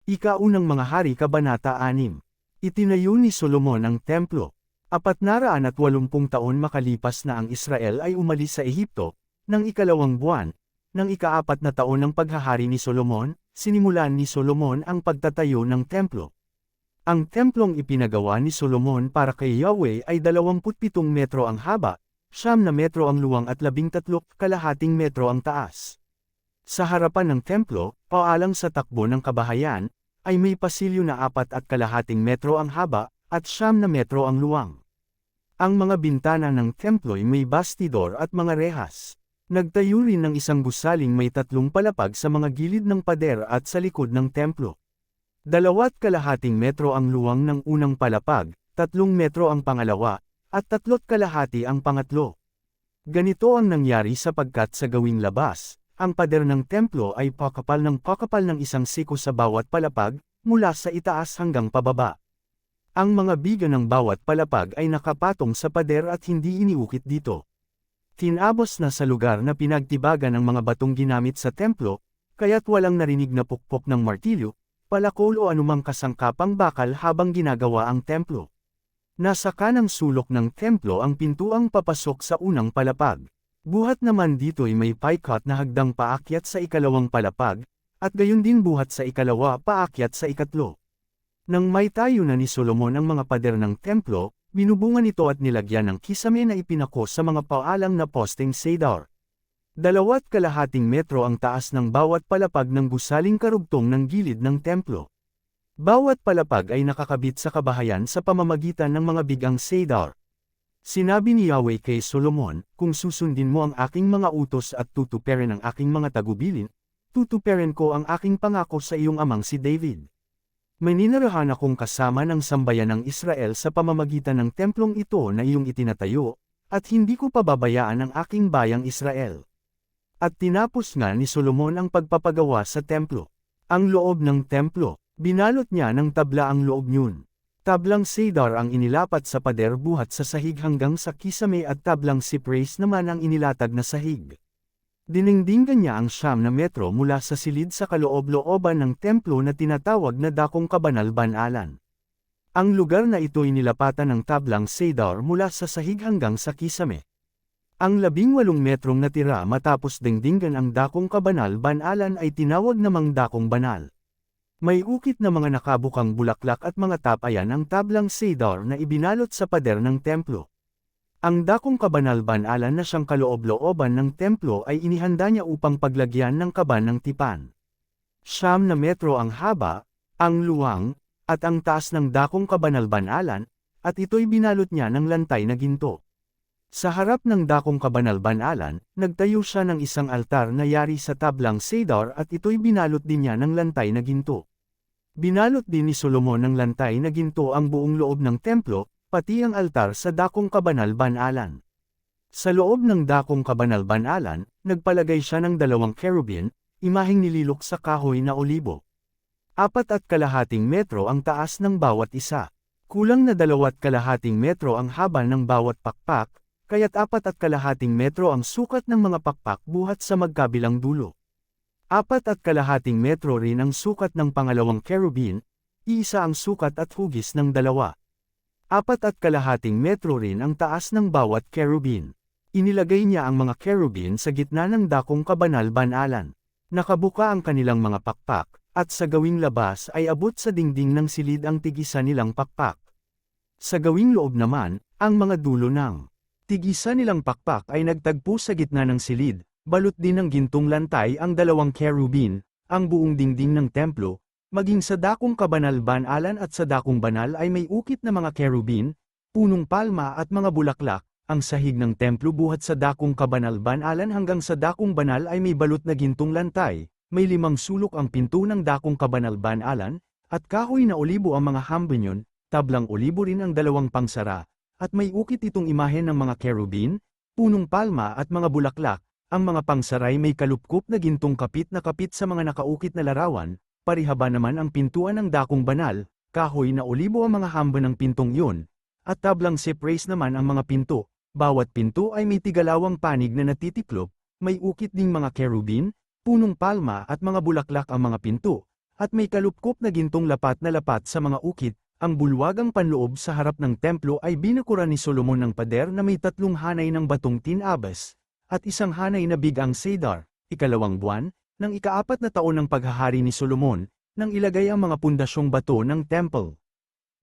Ika-unang Mga Hari Kabanata 6. Itinayo ni Solomon ang templo. 480 taon makalipas na ang Israel ay umalis sa Ehipto, ng ikalawang buwan, ng ika-4 na taon ng paghahari ni Solomon, sinimulan ni Solomon ang pagtatayo ng templo. Ang templong ipinagawa ni Solomon para kay Yahweh ay 27 metro ang haba, 9 na metro ang luwang at 13.5 metro ang taas. Sa harapan ng templo, paalang sa takbo ng kabahayan, ay may pasilyo na 4.5 metro ang haba, at 9 na metro ang luwang. Ang mga bintana ng templo ay may bastidor at mga rehas. Nagtayo rin ng isang gusaling may 3 palapag sa mga gilid ng pader at sa likod ng templo. 2.5 metro ang luwang ng unang palapag, 3 metro ang pangalawa, at 3.5 ang pangatlo. Ganito ang nangyari sapagkat sa gawing labas, ang pader ng templo ay pakapal ng isang siko sa bawat palapag, mula sa itaas hanggang pababa. Ang mga biga ng bawat palapag ay nakapatong sa pader at hindi iniukit dito. Tinabos na sa lugar na pinagtibagan ng mga batong ginamit sa templo, kaya't walang narinig na pukpok ng martilyo, palakol o anumang kasangkapang bakal habang ginagawa ang templo. Nasa kanang sulok ng templo ang pintuang papasok sa unang palapag. Buhat naman dito ay may paikat na hagdang paakyat sa ikalawang palapag, at gayon din buhat sa ikalawa paakyat sa ikatlo. Nang may tayo na ni Solomon ang mga pader ng templo, binubungan ito at nilagyan ng kisame na ipinako sa mga paalang na posteng cedar. 2.5 metro ang taas ng bawat palapag ng gusaling karugtong ng gilid ng templo. Bawat palapag ay nakakabit sa kabahayan sa pamamagitan ng mga bigang cedar. Sinabi ni Yahweh kay Solomon, kung susundin mo ang aking mga utos at tutuparin ang aking mga tagubilin, tutuparin ko ang aking pangako sa iyong amang si David. Maninirahan akong kasama ng sambayan ng Israel sa pamamagitan ng templong ito na iyong itinatayo, at hindi ko pababayaan ang aking bayang Israel. At tinapos nga ni Solomon ang pagpapagawa sa templo. Ang loob ng templo, binalot niya ng tabla ang loob niyon. Tablang cedar ang inilapat sa pader buhat sa sahig hanggang sa kisame at tablang cypress naman ang inilatag na sahig. Diningdingan niya ang 9 na metro mula sa silid sa kaloob-looban ng templo na tinatawag na Dakong Kabanal-Banalan. Ang lugar na ito ay nilapatan ng tablang cedar mula sa sahig hanggang sa kisame. Ang 18 metrong natira matapos dingdingan ang Dakong Kabanal-Banalan ay tinawag namang Dakong Banal. May ukit na mga nakabukang bulaklak at mga tapayan ang tablang cedar na ibinalot sa pader ng templo. Ang Dakong Kabanal-Banalan na siyang kaloob-looban ng templo ay inihanda niya upang paglagyan ng kaban ng tipan. 9 na metro ang haba, ang luwang, at ang taas ng Dakong Kabanal-Banalan, at ito'y binalot niya ng lantay na ginto. Sa harap ng Dakong Kabanal-Banalan, nagtayo siya ng isang altar na yari sa tablang cedar at ito'y binalot din niya ng lantay na ginto. Binalot din ni Solomon ng lantay na ginto ang buong loob ng templo, pati ang altar sa Dakong Kabanal-Banalan. Sa loob ng Dakong Kabanal-Banalan, nagpalagay siya ng 2 cherubim, imaheng nililok sa kahoy na olibo. 4.5 metro ang taas ng bawat isa. Kulang na 2.5 metro ang haba ng bawat pakpak, kaya't 4.5 metro ang sukat ng mga pakpak buhat sa magkabilang dulo. 4.5 metro rin ang sukat ng pangalawang cherubim, iisa ang sukat at hugis ng 2. 4.5 metro rin ang taas ng bawat cherubim. Inilagay niya ang mga cherubim sa gitna ng Dakong Kabanal-Banalan. Nakabuka ang kanilang mga pakpak, at sa gawing labas ay abot sa dingding ng silid ang tigisa nilang pakpak. Sa gawing loob naman, ang mga dulo ng tigisa nilang pakpak ay nagtagpo sa gitna ng silid, balot din ng gintong lantay ang 2 cherubim, ang buong dingding ng templo, maging sa Dakong Kabanal-Banalan at sa Dakong Banal ay may ukit na mga cherubim, punong palma at mga bulaklak. Ang sahig ng templo buhat sa Dakong Kabanal-Banalan hanggang sa Dakong Banal ay may balot na gintong lantay, may 5 sulok ang pinto ng Dakong Kabanal-Banalan, at kahoy na olibo ang mga hambinyon, tablang olibo rin ang 2 pangsara, at may ukit itong imahen ng mga cherubim, punong palma at mga bulaklak. Ang mga pangsaray may kalupkup na gintong kapit sa mga nakaukit na larawan, parihaba naman ang pintuan ng Dakong Banal, kahoy na olibo ang mga hamba ng pintong iyon, at tablang cypress naman ang mga pinto. Bawat pinto ay may tigalawang panig na natitiklop, may ukit ding mga cherubim, punong palma at mga bulaklak ang mga pinto, At may kalupkop na gintong lapat na lapat sa mga ukit. Ang bulwagang panloob sa harap ng templo ay binukuran ni Solomon ng pader na may 3 hanay ng batong tinabas, at 1 hanay na bigang cedar. Ikalawang buwan, ng ika-4 na taon ng paghahari ni Solomon, nang ilagay ang mga pundasyong bato ng temple.